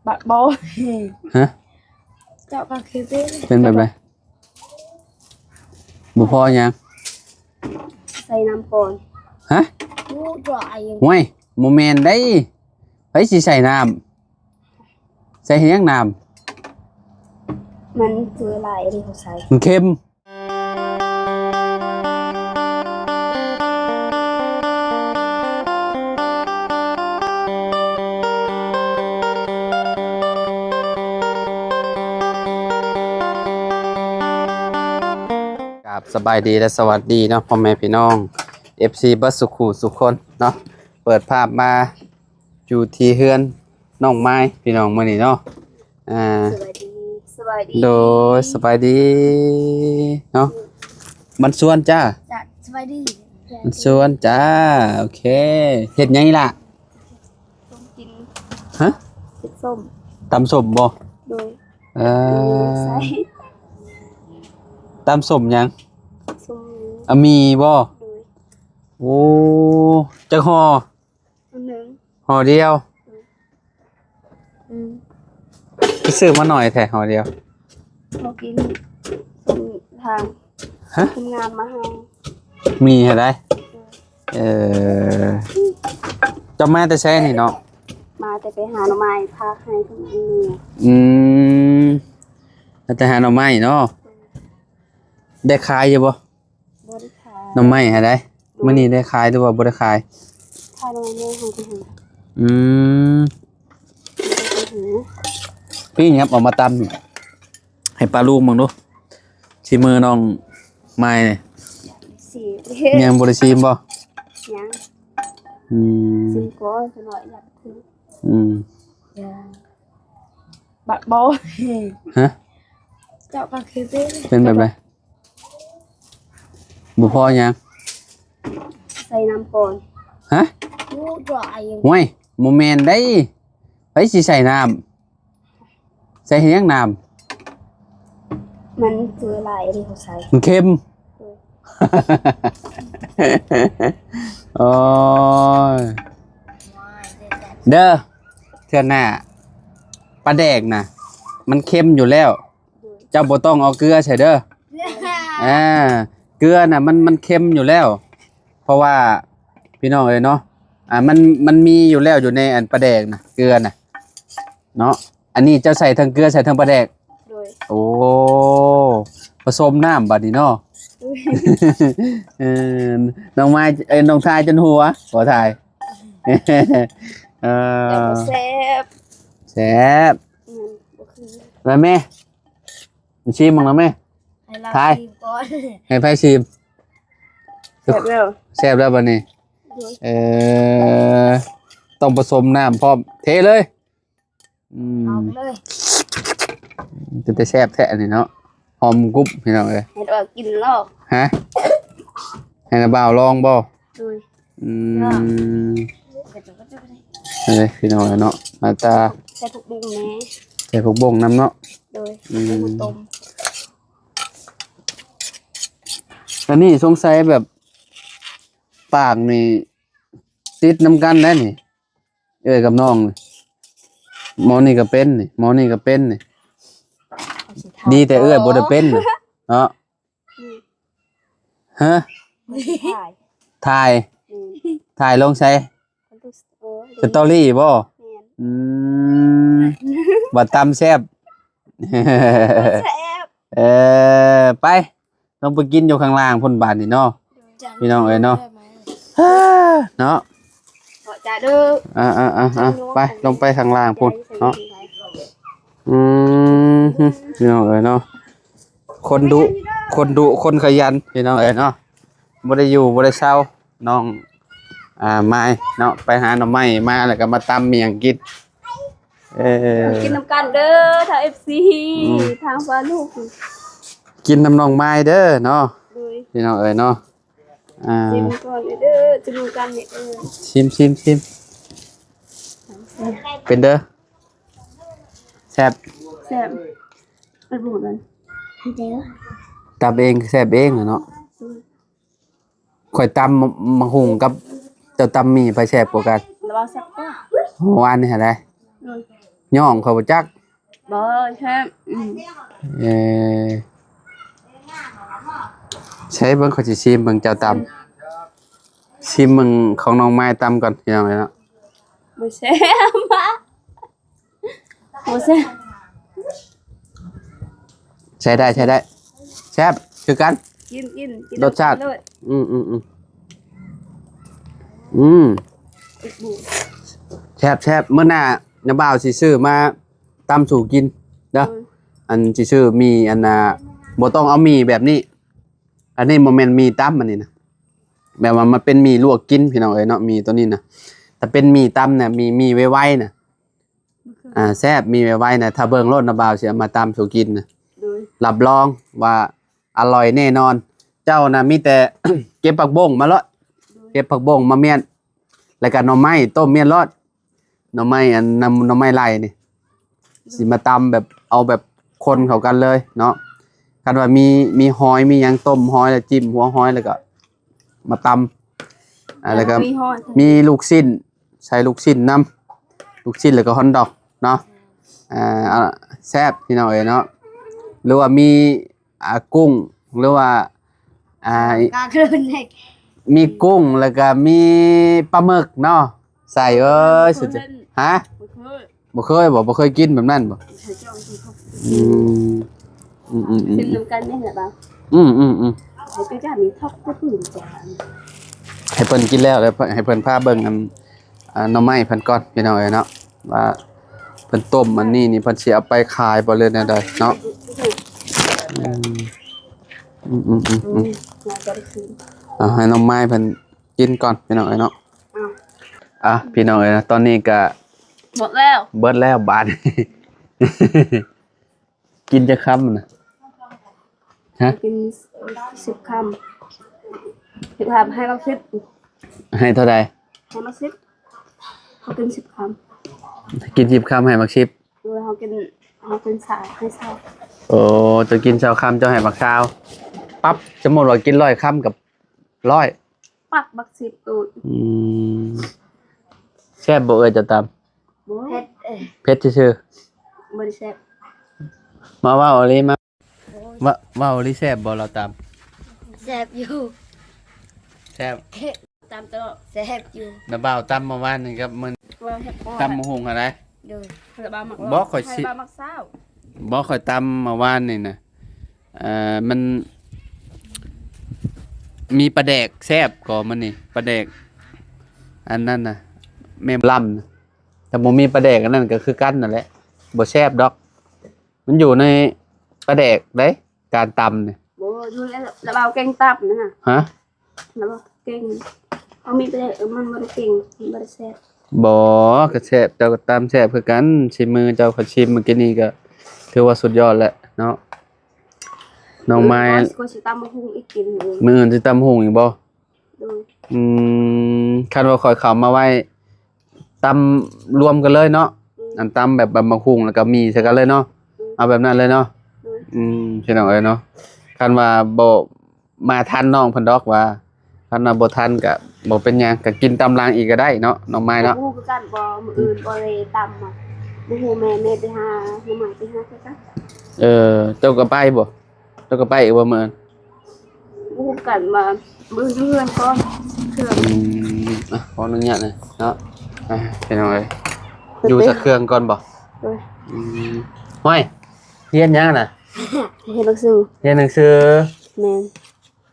บักโบฮะเจ้าก็คือเป็นเป็นแบบไรบ่พอยังใส่น้ำก่อนฮะมูดรายห่วยโมเมนต์ได้ไผสิใส่น้ำใส่เฮ็ดหยังน้ำมันคืออะไรที่เขาใส่ มันเค็มครับสบายดีและสวัสดีเนาะพ่อแม่พี่น้อง FC เบิดสุขุสุขคนเนาะเปิดภาพมาอยู่ที่เฮือนน้องไม้พี่น้องมื้อนี้เนาะสวัสดีสวัสดีโดยสบายดีเนาะมันสวนจ้าจัดสวัสดีมันสวนจ้าโอเคเฮ็ดหยังนี่ล่ะส้มกินฮะเห็ดส้มตำส้มบ่โดยใส่ ตำส้มหยังส้มมีบ่โดยโอ้จักห่ออันหนึ่งห่อเดียวอืมไปซื้อมาหน่อยแท้ห่อเดียวพอกินส้มทางฮะทำงานมาให้ มีให้ได้เอ่อจะมาแต่ใช้นี่เนาะมาแต่ไปหาหน่อไม้พาให้ทุกมื้ออืมแต่หาหน่อไม้เนาะได้ขายอยู่บ่บ่ได้ขายหน่อไม้ให้ได้มื้อนี้ได้ขายหรือว่าบ่ได้ขายขายหน่อไม้ให้ไปหาอืมพี่ครับเอามาตำให้ปลาลูกมึงดูชิมือน้องไม้เนี่ยยังบริชิมบ่ยังอืมซิมก็จะหน่อยอยากคือบักโบฮะเจ้าก็คือเป็นแบบไรบุพอยังใส่น้ำก่อนฮะมูดรายห่วยโมเมนต์ได้ไผสิใส่น้ำใส่เฮ็ดหยังน้ำมันคืออะไรที่เขาใส่มันเค็มโอ้ยเด้อเทื่อหน้าปลาแดกน่ะมันเค็มอยู่แล้วเจ้าบ่ต้องเอาเกลือใส่เด้อเกลือน่ะมันเค็มอยู่แล้วเพราะว่าพี่น้องเอ้ยเนาะมันมีอยู่แล้วอยู่ในอันปลาแดกน่ะเกลือน่ะเนาะอันนี้เจ้าใส่ทั้งเกลือใส่ทั้งปลาแดกโอ้ผสมน้ำบัดนี้เนาะน้องไม้น้องทายจนหัวขอทายแซ่บแซ่บแล้วแม่ชิมมั้งแล้วแม่ทายให้ไพ่ชิมแซ่บแล้วแซ่บแล้วบัดนี้ต้องผสมน้ำพร้อมเทเลยจะแซ่บแท้นี่เนาะหอมกรุบพี่น้องเอ้ยให้เรากินลอกฮะให้น้าบ่าวลองบ่เลยพี่น้องเนาะมาตาใส่ผักบุ้งแม่ใส่ผักบุ้งน้ำเนาะโดยต้มอันนี้สงสัยแบบปากนี่ติดน้ำกันได้นี่กับน้องหมอนี่ก็เป็นนี่หมอนี่ก็เป็นนี่ดีแต่บ่ได้เป็นเนาะฮะถ่ายลงใช้สตอรี่บ่บัดตำแซ่บไปต้องไปกินอยู่ข้างล่างพ่นบาทนี่เนาะพี่น้องเอ้ยเนาะเนาะจ้าเด้อไปลงไปข้างล่างพ่นเนาะพี่น้องเอ้ยเนาะคนดุคนขยันพี่น้องเอ้ยเนาะบ่ได้อยู่บ่ได้เศร้าน้องไม้เนาะไปหาหน่อไม้มาแล้วก็มาตำเมียงกินกินน้ำกันเด้อทาง FC ทางฟ้าลูกกินน้ำน้องไม้เด้อเนาะพี่น้องเอ้ยเนาะชิมก่อนเด้อชิมกันเนี่ยชิมเป็นเด้อแซ่บมันบูดมันตำเองแซ่บเองเนาะข่อยตำมะฮุงกับเจ้าตำหมี่ไปแซ่บกว่ากันระวังแซ่บกว่าหวานนี่ฮะได้ ย่องเขาบ่จัก บ่ใช่เออใช้เบิ่งเขาสิชิมเบิ่งเจ้าตำชิมเบิ่งของน้องไม้ตำก่อนพี่น้องเอ้ยเนาะ บ่แซ่บบ่แซ่บ ใช้ได้แซ่บคือกัน กินรสชาติ เลย อืมอีกบุ แซ่บเมื่อหน้าน้าบ่าวสิซื้อมาตำสู่กินเด้ออันสิซื้อมีอันน่ะบ่ต้องเอามีแบบนี้ อันนี้บ่แม่นมีตำอันนี้นะแบบว่ามันเป็นมีลวกกินพี่น้องเอ้ยเนาะมีตัวนี้นะแต่เป็นมีตำน่ะมีไว้ๆน่ะแซ่บมีไว้ๆน่ะถ้าเบิ่งรสน้าบ่าวสิเอามาตำสู่กินน่ะ โดย รับรองว่าอร่อยแน่นอน เจ้าน่ะมีแต่ เก็บผักบงมาเลาะเก็บผักบงมาเมียนแล้วก็หน่อไม้ต้มเมียนรอดหน่อไม้อันนำหน่อไม้ไล่นี่สิมาตำแบบเอาแบบคนเข้ากันเลยเนาะคันว่ามีหอยมีหยังต้มหอยแล้วจิ้มหัวหอยแล้วก็มาตำแล้วก็ มีฮอด มีลูกชิ้นใส่ลูกชิ้นน้ำลูกชิ้นแล้วก็ฮอนดอกเนาะแซ่บพี่น้องเอ้ยเนาะหรือว่ามีกุ้งหรือว่า กาคืนให้ มีกุ้งแล้วก็มีปลาหมึกเนาะใส่เอ้ยสุดยอดฮะ บ่เคย บ่เคยกินแบบนั้นบ่ ให้เจ้าสิเขา อืม กินนำกันนี่แหละบ่ ให้เจ้ามีทอกก็ตื่นจ้า ให้เพิ่นกินแล้วให้เพิ่นพาเบิ่งอันหน่อไม้เพิ่นก่อนพี่น้องเอ้ยเนาะว่าเพิ่นต้มอันนี้นี่เพิ่นสิเอาไปขายบ่เลยแนวใดเนาะให้หน่อไม้เพิ่นกินก่อนพี่น้องเอ้ยเนาะพี่น้องเอ้ยนะตอนนี้ก็ หมดแล้ว เบิดแล้วบาด กินจะค่ำน่ะฮะ กิน10 คำ10 คำให้เรา10 ให้เท่าใด ให้มา10เขากิน10 คำ กิน10 ค่ำให้มัก10 โดยเขากินสายให้เศร้า โอ้จะกินเช้าค่ำเจ้าให้มักเช้าปั๊บสมมุติว่ากิน100 ค่ำกับ100 ปักบัก10ตูด แซ่บบ่เอ่ยจะตาม เผ็ด เผ็ดซื่อ บ่ได้แซ่บ ๆมาว่าเอาเลยมาว่าเอาเลยแซ่บบ่เราตาม แซ่บอยู่ แซ่บ ตามตลอดแซ่บอยู่ น้าบ่าวตำเมื่อวานนี่ครับมัน ว่าเฮ็ดบ่ ตำมะฮุงอะไร เด้อคาราบาวมัก บ่ค่อยสิ คาราบาวมักเศร้า บ่ค่อยตำเมื่อวานนี่นะมันมีปลาแดกแซ่บก็มันนี่ปลาแดกอันนั้นน่ะแม่ล่ำนะแต่บ่มีปลาแดกอันนั้นก็คือกันนั่นแหละบ่แซ่บดอก มันอยู่ในปลาแดกเด้การตำเนี่ย บ่อยู่แล้วคาราบาวเก่งตับนะ ฮะ แล้วบ่เก่งเอามีไปได้มันบ่ได้เก่งมันบ่ได้แซ่บ บ่ก็แซ่บเจ้าก็ตำแซ่บคือกันชิมมือเจ้าก็ชิมเมื่อกี้นี้ก็ถือว่าสุดยอดแล้วเนาะน้องไม้ ก็สิตามมาหุงอีกกินเอง มื้ออื่นสิตำหุงอีกบ่ โดย คันว่าข่อยเข้ามาไว้ตำรวมกันเลยเนาะอันตำแบบบำบักหุงแล้วก็มีใส่กันเลยเนาะเอาแบบนั้นเลยเนาะพี่น้องเอ้ยเนาะคันว่าบ่มาทันน้องเพิ่นดอกว่าคันว่าบ่ทันก็บ่เป็นหยังก็กินตำรางอีกก็ได้เนาะน้องไม้เนาะ บ่ฮู้คือกันบ่มื้ออื่นบ่ได้ตำอ่ะบ่ฮู้แม่ไปหาหน่อไม้ไปหาคือกัน เจ้าก็ไปบ่เจ้าก็ไปอีกบ่มื้อ บ่ฮู้กันว่ามื้อเพื่อนก่อนเครื่อง ขออนุญาตหน่อยเนาะพี่น้องเอ้ยอยู่สักเครื่องก่อนบ่ โดย ห้อยเรียนยังน่ะ เฮ็ดหนังสือ เรียนหนังสือ แม่น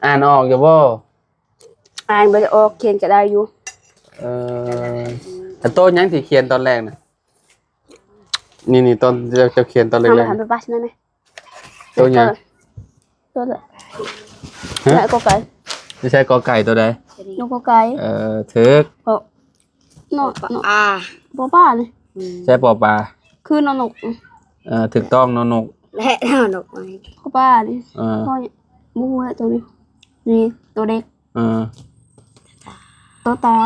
อ่านออกอยู่บ่ อ่านบ่ได้ออกเขียนก็ได้อยู่ แต่โต้ยังที่เขียนตอนแรกน่ะนี่ตอนจะเขียนตอนแร ทำ ก ทำไปบัสนั่นไหม ๆตัวยัง ตัวเลย ฮะ แล้วก็ไก่ ไม่ใช่กอไก่ตัวใด นกก็ไก่ ถึก นกบ่ป้านี่ ใช่ปอปลา คือนก ถูกต้องนนก และนกก็ป้านี่พ่อมูแล้วตัวนี้นี่ตัวเด็กตัวตา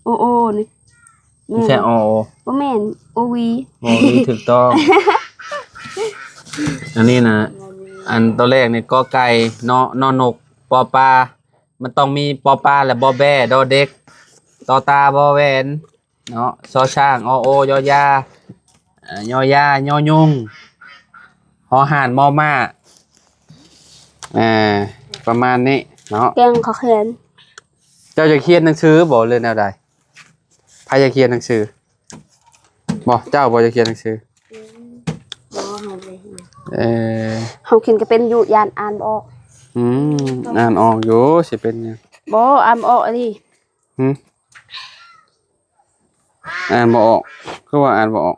โอโอนี่ ไม่ใช่อ บ่แม่นโอวี โอนี่ถูกต้อง อันนี้นะอันตัวแรกนี่กอไก่นนกปอปลามันต้องมีปอปลาและบอแบดอเด็กตอตาบอแวนเนาะซอช้างอโอยอยา ยอยายอยุงหอหานมอมาประมาณนี้เนาะ แกงขอแขน เจ้าจะเขียนหนังสือบอกเลยแนวใดใครจะเขียนหนังสือบอกเจ้าบอกจะเขียนหนังสือเออ เฮาเขียนก็เป็นอยู่ยานอ่านบ่ออก อ่านออกอยู่สิเป็นยัง บ่อ่านบ่ออกอันนี้ อ่านบ่ออกคือว่าอ่านบ่ออก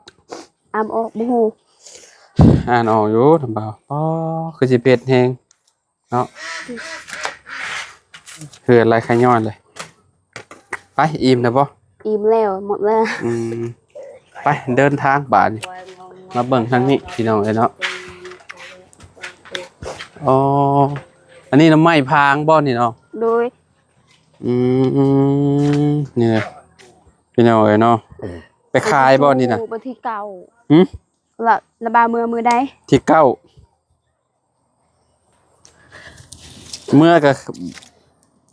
อ่านบ่ออกบ่ฮู้ อ่านออกอยู่ทำเปล่าอ๋อคือสิเป็ดแฮงเนาะคืออะไรขย้อนเลยไปอิ่มนะบ่ อิ่มแล้วหมดแล้ว ไปเดินทางบ้านมาเบิ่งทางนี้พี่น้องเอ้ยเนาะอ๋ออันนี้น้ำไม้พางบ่นี่เนาะ โดย นี่เลยพี่น้องเอ้ยเนาะไปขายบ่นี่นะ บ่ที่เก่า หืม ละบามือใด ที่เก้าเมื่อก็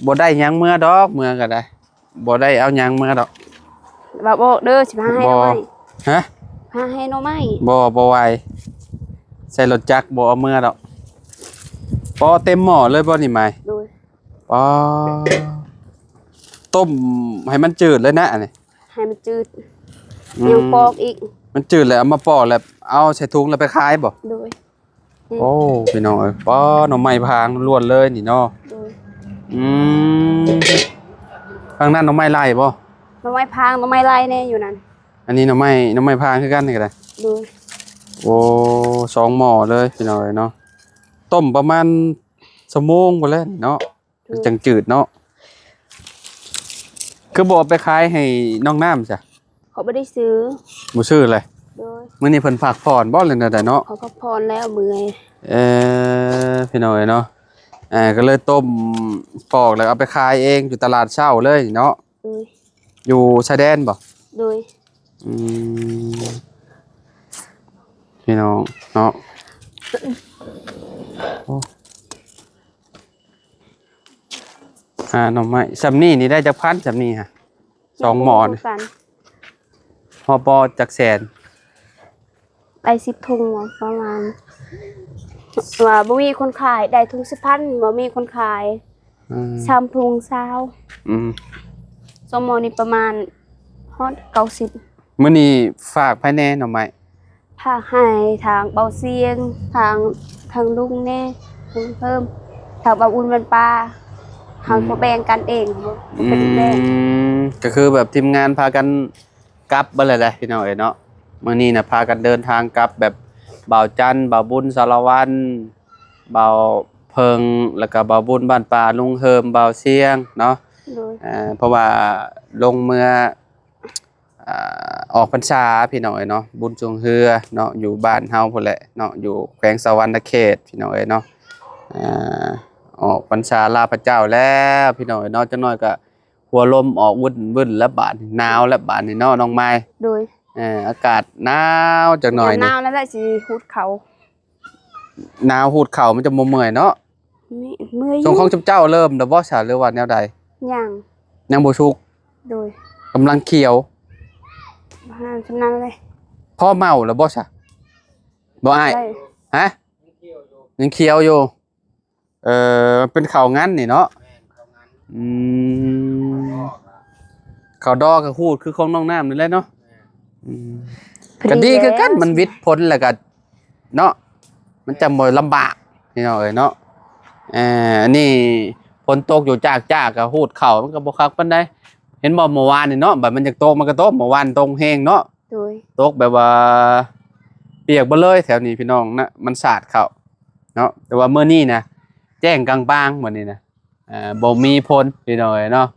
บ่ได้หยังเมื่อดอกเมื่อก็ได้บ่ได้เอาหยังเมื่อดอก ว่าบ่เด้อสิพาให้หน่อไม้ ฮะ พาให้หน่อไม้ บ่ไหวใส่รถจักรบ่เอาเมื่อดอกปอเต็มหม้อเลยบ่นี่ไหม โดย ปอต้มให้มันจืดเลยนะอันนี้ ให้มันจืดยังปอกอีก มันจืดเลยเอามาปอกแล้วเอาใส่ถุงแล้วไปขายบ่ โดย โอ้พี่น้องเอ้ยปอหน่อไม้พางล้วนเลยนี่เนาะ โดย ข้างนั้นหน่อไม้ไล่บ่ หน่อไม้พางหน่อไม้ลายแน่อยู่นั่น อันนี้หน่อไม้พางคือกันนี่ก็ได้ โดย โอ้2หม้อเลยพี่น้องเอ้ยเนาะต้มประมาณชั่วโมงบ่แล้วนี่เนาะจังจืดเนาะคือบ่เอาไปขายให้น้องน้ำจ้ะ เขาบ่ได้ซื้อ บ่ซื้อเลย โดย มื้อนี้เพิ่นฝากผ่อนบ่เลยนั่นแหละเนาะ เขาก็พรแล้วเมื่อย พี่น้องเอ้ยเนาะก็เลยต้มปอกแล้วเอาไปขายเองอยู่ตลาดเช้าเลยเนาะ โดย อยู่ชายแดนบ่ โดย พี่น้องเนาะหน่อไม้สำนี่ได้จักพันสำนี่ฮะ2หม้อนี่ กัน ฮอปอจักแสน ได้10ถุงประมาณว่าบ่มีคนขายได้ถุง10,000บ่มีคนขาย3ถุง20สมอนี่ประมาณฮอด90 มื้อนี้ฝากภายในหน่อไม้ พาให้ทางเบาเสียงทางลุงแน่เพิ่มทางเบาอุ่นมันปลาเฮาก็แบ่งกันเองเป็นแบ่ง ก็คือแบบทีมงานพากันกลับบ่เลยแหละพี่น้องเอ้ยเนาะมื้อนี้น่ะพากันเดินทางกลับแบบบ่าวจันทร์บ่าวบุญสารวัตรบ่าวเพิงแล้วก็บ่าวบุญบ้านป่าลุงเฮิมบ่าวเสียงเนาะ โดย เพราะว่าลงเมื่อออกพรรษาพี่น้องเอ้ยเนาะบุญจงเฮือเนาะอยู่บ้านเฮาพุ่นแหละเนาะอยู่แขวงสะหวรรณเขตพี่น้องเอ้ยเนาะออกพรรษาลาพระเจ้าแล้วพี่น้องเอ้ยเนาะจังน้อยก็หัวลมออกวุ่นแล้วบาดหนาวแล้วบาดนี่เนาะน้องไม้ โดย อากาศหนาวจังหน่อย ห นี่ นาวแล้วได้สิฮูดเขา หนาวหูดเข่ามันจะบ่เมื่อยเนาะ เมื่อย ทรงของเจ้าเริ่มแล้วบ่ซะหรือว่าแนวใด ย่าง ยังบ่ชุก โดย กำลังเขียว ห้ามชำนาญเลย พ่อเมาแล้วบ่ซะบ่อ้าย ได้ ฮะยังเคี้ยวอยู่เป็นข้าวงั้นนี่เนาะข้าวดอกกับฮูดคือของน้องน้ำนี่แหละเนาะก็ดีคือกันมันวิทย์ผลแล้วก็เนาะมันจะบ่ลำบากนี่เนาะเนาะอันนี้ฝนตกอยู่จากก็ฮูดข้าวมันก็บ่คักปานใดเห็นบ่เมื่อวานนี่เนาะบัดมันอยากตกมันก็ตกเมื่อวานตกแฮงเนาะ โดย ตกแบบว่าเปียกบ่เลยแถวนี้พี่น้องนะมันสาดเข้าเนาะแต่ว่ามื้อนี้นะแจ้งกลางบางมื้อนี้นะบ่มีฝนพี่น้องเนาะ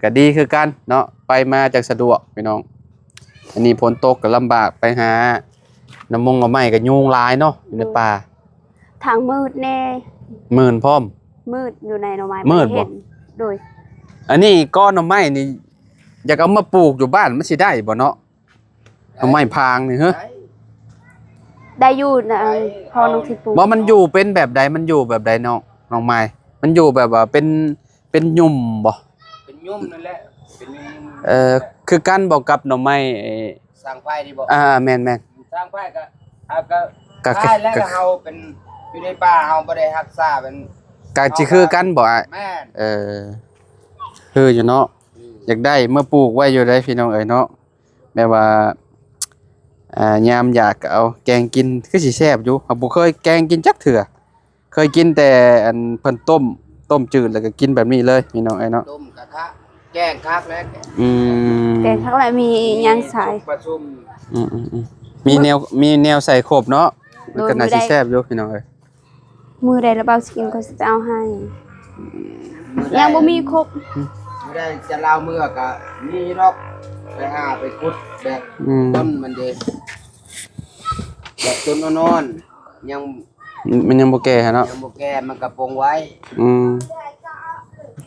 ก็ดีคือกันเนาะไปมาจากสะดวกพี่น้องอันนี้ฝนตกก็ลำบากไปหาน้ำมงน้ำไม้ก็ยุงหลายเนาะอยู่ในป่า ทางมืดแน่ หมื่นพร้อม มืดอยู่ในหน่อไม้ มืดบ่ เห็นโดย อันนี้ก้อนน้ำไม้นี่อยากเอามาปลูกอยู่บ้านมันสิได้บ่เนาะน้ำไม้พางนี่เฮ้ ได้อยู่นะพอน้องทิพย์ปลูก ว่ามันอยู่เป็นแบบใดมันอยู่แบบใดน้องไม้มันอยู่แบบว่าเป็นยุ่มบ่ เป็นยุ่มนั่นแหละเป็นยุ่ม คือกันบอกกับหน่อไม้ ส สร้างไฟนี่บ่ แม่น สร้างไฟก็เอาก็ ก็ ใช่แล้วก็เฮาเป็นอยู่ในป่าเฮาบ่ได้รักษาเป็น ก็สิคือกันบ่อ้าย แม่น คืออยู่เนาะอยากได้เมื่อปลูกไว้อยู่ได้พี่น้องเอ้ยเนาะแบบว่ายามอยากก็เอาแกงกินคือสิแซ่บอยู่เฮาบ่เคยแกงกินจักเทื่อเคยกินแต่อันเพิ่นต้มจืดแล้วก็กินแบบนี้เลยพี่น้องเอ้ยเนาะ ต้มกระทะแกงคักแล้ว อืม แกงข้างในมีหยังใส่ ประชุม อืมมีแนวใส่ครบเนาะมันก็น่าสิแซ่บอยู่พี่น้องเอ้ย มือใดแล้วเบาสิกินก็สิไปเอาให้ยังบ่มีครบ ไม่ได้จะเล่าเมื่อก็มีดอกไปหาไปขุดแบบ ต้นมันเด้แบบต้นนอนๆยัง มันยังบ่แก่ฮะเนาะ ยังบ่แก่มันกระปงไว้ อืม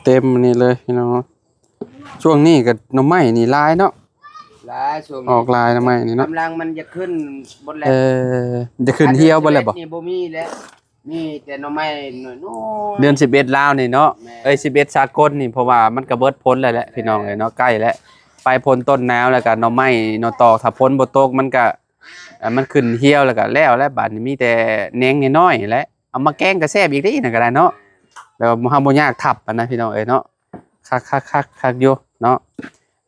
เต็มนี่เลยพี่น้องช่วงนี้ก็หน่อไม้นี่หลายเนาะ หลายช่วง ออกลายหน่อไม้นี่เนาะ กำลังมันจะขึ้นบนแหล จะขึ้นเหี่ยวบ่แล้วบ่ นี่บ่มีแล้วมีแต่หน่อไม้น้อยๆ เดือน11ลาวนี่เนาะ แม่ เอ้ย11สากลนี่เพราะว่ามันก็เบิดพ้นแล้วแหละพี่น้องเอ้ยเนาะใกล้แล้วไปพ้นต้นหนาวแล้วก็หน่อไม้หน่อตอกถ้าพ้นบ่ตกมันก็มันขึ้นเหี่ยวแล้วก็แล้วบัดนี้มีแต่แหนงน้อยๆแหละเอามาแกงก็แซ่บอีกเด้นั่นก็ได้เนาะแบบว่าเฮาบ่ยากทับอะนะพี่น้องเอ้ยเนาะคักอยู่เนาะ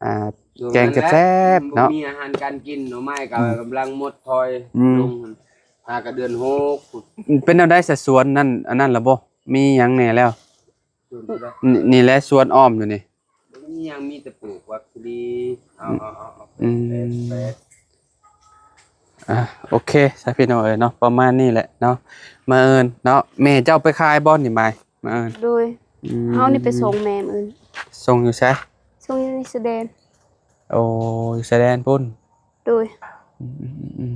อ่า แกงแซ่บๆเนาะ บ่มีอาหารการกินหน่อไม้ก็กำลังหมดถอย อืม ลงหากระเดือน6 เป็นแนวใดสวนนั่นอันนั้นล่ะบ่มีหยังแหน่แล้ว ส่วนที่ได้ นี่แหละสวนอ้อมอยู่นี่ มียังมีแต่ปลูกวักดีเอา อืม แปด โอเคใช่พี่น้องเอ้ยเนาะประมาณนี้แหละเนาะมาเอิญเนาะแม่เจ้าไปขายบ่นี่ไหมมาเอิญ โดยเฮานี่ไปส่งแม่มื้อ ส่งอยู่ใช่ ส่งอยู่ในสแดน โอ้อยู่แสดงพุ่น โดย อืม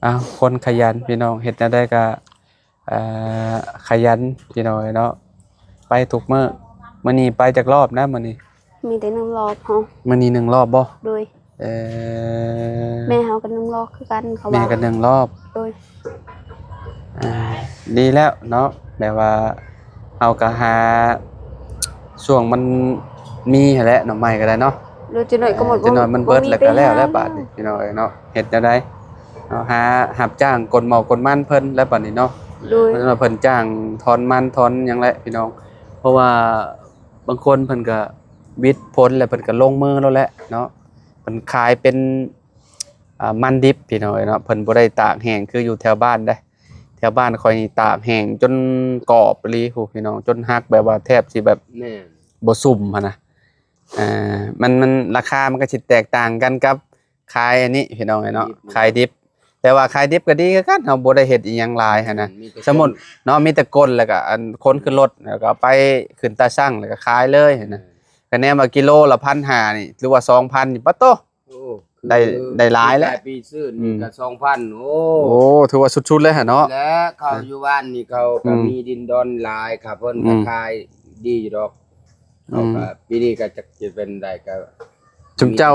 อ้าวคนขยันพี่น้องเฮ็ดแนวใดก็ขยันพี่น้องเอ้ยเนาะไปทุกมื้อนี้ไปจักรอบนะมื้อนี้ มีแต่1รอบเฮา มื้อนี้1รอบบ่ โดย เออ แม่เฮาก็1รอบคือกันเขา แม่ ว่า ก็1รอบ โดย อ่าดีแล้วเนาะแบบว่าเอาก็หาช่วงมันมีหั่นแหละหน่อไม้ก็ได้เนาะ โดยจะหน่อยก็หมด จะหน่อยมันเบิดแล้วก็แล้วบาด นี้ นี้พี่น้องเอ้ยเนาะเฮ็ดจังได๋เนาะหารับจ้างกลเมากลมันเพิ่นแล้วบัดนี้เนาะ โดย เพิ่นว่าเพิ่นจ้างถอนมันถอนหยังแหละพี่น้อง เพราะว่าบางคนเพิ่นก็วิทย์ผลแล้วเพิ่นก็ลงมือแล้วแหละเนาะเพิ่นขายเป็นมันดิบพี่น้องเอ้ยเนาะเพิ่นบ่ได้ตากแห้งคืออยู่แถวบ้านได้แถวบ้านข่อยนี่ตากแห้งจนกรอบอีหลีพู้พี่น้องจนหักแบบว่าแทบสิแบบ แน่ บ่สุ่มหั่นน่ะมันราคามันก็สิแตกต่างกันกับขายอันนี้พี่น้องเอ้ยเนาะขายดิบ แต่ว่าขายดิบก็ดีคือกันเฮาบ่ได้เฮ็ดอีหยังหลายหั่นน่ะ แต่ สมมุติเนาะมีแต่ก้นแล้วก็อันคนขึ้นรถแล้วก็เอาไปขึ้นตาชั่งแล้วก็ขายเลยหั่นน่ะคะแนนว่ากิโลละ1,500นี่หรือว่า 2,000นี่ปะโต โอ้ ได้หลายแล้ว ปีซื้อนี่ก็2,000โอ้ โอ้ถือว่าสุดๆเลยหั่นเนาะ และเขาอยู่บ้านนี่เขาก็ อืม มีดินดอนหลายครับเพิ่น อื ก็ ม ขายดีอยู่ดอก อืม เขาก็ปีนี้ก็จะเป็นได้ก็ จุมเจ้า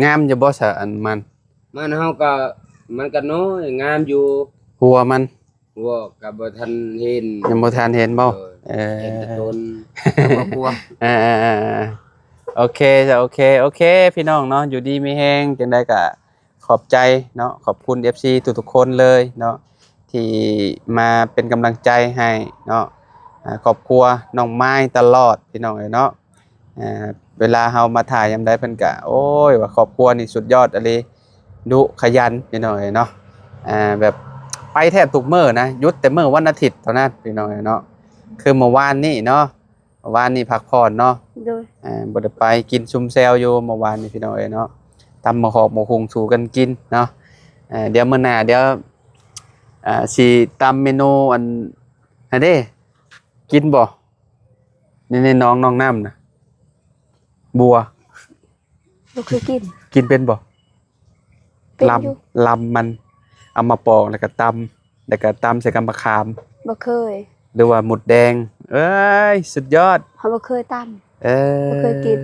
งามอยู่บ่ซะอันมัน มันเฮาก็มันก็น้อยงามอยู่ หัวมัน ว่าก็บ่ทันเห็น ยังบ่ทันเห็นบ่เอ เห็นแต่ อ ต้นบ่กลัว โอเคจ้ะโอเคพี่น้องเนาะอยู่ดีมีแฮงจังได๋ก็ขอบใจเนาะขอบคุณ FC ทุกๆคนเลยเนาะที่มาเป็นกำลังใจให้เนาะครอบครัวน้องไม้ตลอดพี่น้องเอ้ยเนาะเวลาเฮามาถ่ายยามใดเพิ่นก็โอ้ยว่าครอบครัวนี่สุดยอดอะลีดุขยันพี่น้องเอ้ยเนาะแบบไปแทบทุกมื้อนะหยุดแต่มื้อวันอาทิตย์เท่านั้นพี่น้องเอ้ยเนาะคือเมื่อวานนี้เนาะเมื่อวานนี้พักผ่อนเนาะ โดย บ่ได้ไปกินซุมแซวอยู่เมื่อวานนี้พี่น้องเอ้ยเนาะตำมะฮอกมะฮุงสู่กันกินเนาะเดี๋ยวมื้อหน้าเดี๋ยวสิตำเมนูอันเด้กินบ่นี่น้องน้ำน่ะบัว บ่เคยกิน กินเป็นบ่ เป็นอยู่ ลำมันเอามาปอกแล้วก็ตำใส่กับมะขาม บ่เคย หรือว่าหมุดแดงเอ้ยสุดยอด เฮาบ่เคยตำ บ่ เคยกิน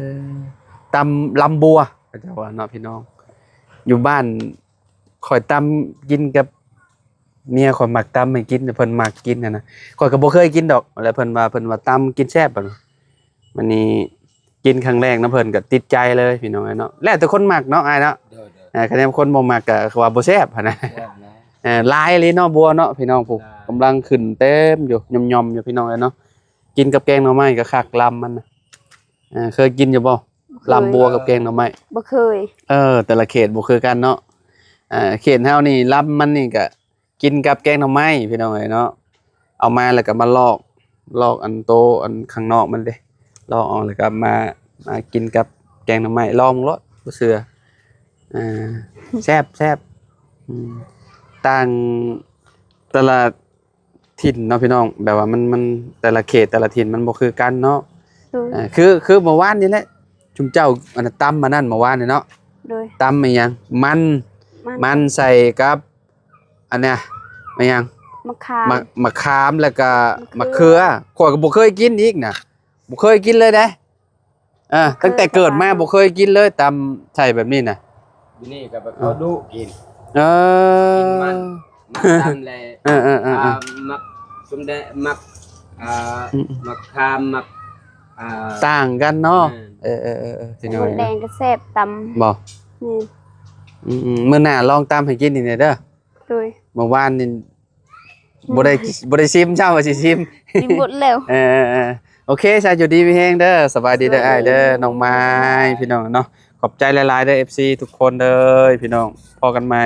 ตำลำบัวก็จะว่าเนาะพี่น้อง อยู่บ้านข่อยตำกินกับเมียข่อยมักตำให้กินแต่เพิ่นมักกินนะข่อยก็บ่เคยกินดอกแล้วเพิ่นว่าตำกินแซ่บบัดมันนี่ กินครั้งแรกน้ำเพิ่นก็ติดใจเลยพี่น้องเนาะแล้วแต่คนมักเนาะอ้ายเนาะ เด้อ คะแนนคนบ่มักก็คือว่าบ่แซ่บหั่นนะ แซ่บนะ ลายเลยเนาะบัวเนาะพี่น้องผู้กำลังขึ้นเต็มอยู่ย่อมๆอยู่พี่น้องเนาะกินกับแกงหน่อไม้ก็คักลำมันนะเคยกินอยู่บ่ลำบัวกับแกงหน่อไม้ บ่เคย แต่ละเขตบ่คือกันเนาะเขตเฮานี่ลำมันนี่ก็กินกับแกงหน่อไม้พี่น้องเนาะเอามาแล้วก็มาลอกอันโตอันข้างนอกมันเด้ลอกออกแล้วก็มากินกับแกงหน่อไม้ลองรสบ่เชื่อแซ่บต่างแต่ละถิ่นเนาะพี่น้องแบบว่ามันแต่ละเขตแต่ละถิ่นมันบ่คือกันเนาะ โดย คือเมื่อวานนี่แหละชุมเจ้าอันตำมานั่นเมื่อวานนี่เนาะ โดย ตำอีหยังมันใส่กับอันเนี้ยอีหยัง มะขาม มะขามแล้วก็มะเขือข้อยก็บ่เคยกินอีกน่ะบ่เคยกินเลยเด้ตั้งแต่เกิดมาบ่เคยกินเลยตำใส่แบบนี้น่ะ อยู่นี่ก็แบบเขาดุกิน เออ กินมันตำเลย มักสมเด็จมักมักคามมักต่างกันเนาะ อืม พี่น้ ห อ ม ย ดแดงก็แซ่บตำ บ่ นี่ มื้อหน้าลองตำให้กินอีกหน่อยเด้อ โดย เมื่อวานนี่บ่ได้ชิมเจ้าว่าสิชิม กินหมดแล้ว โอเคชายอยู่ดีพี่แฮงเด้อสบายดีเด้ออ้ายเด้อน้องไม้พี่น้องเนาะขอบใจหลายๆเด้อ FC ทุกคนเด้อพี่น้องพอกันใหม่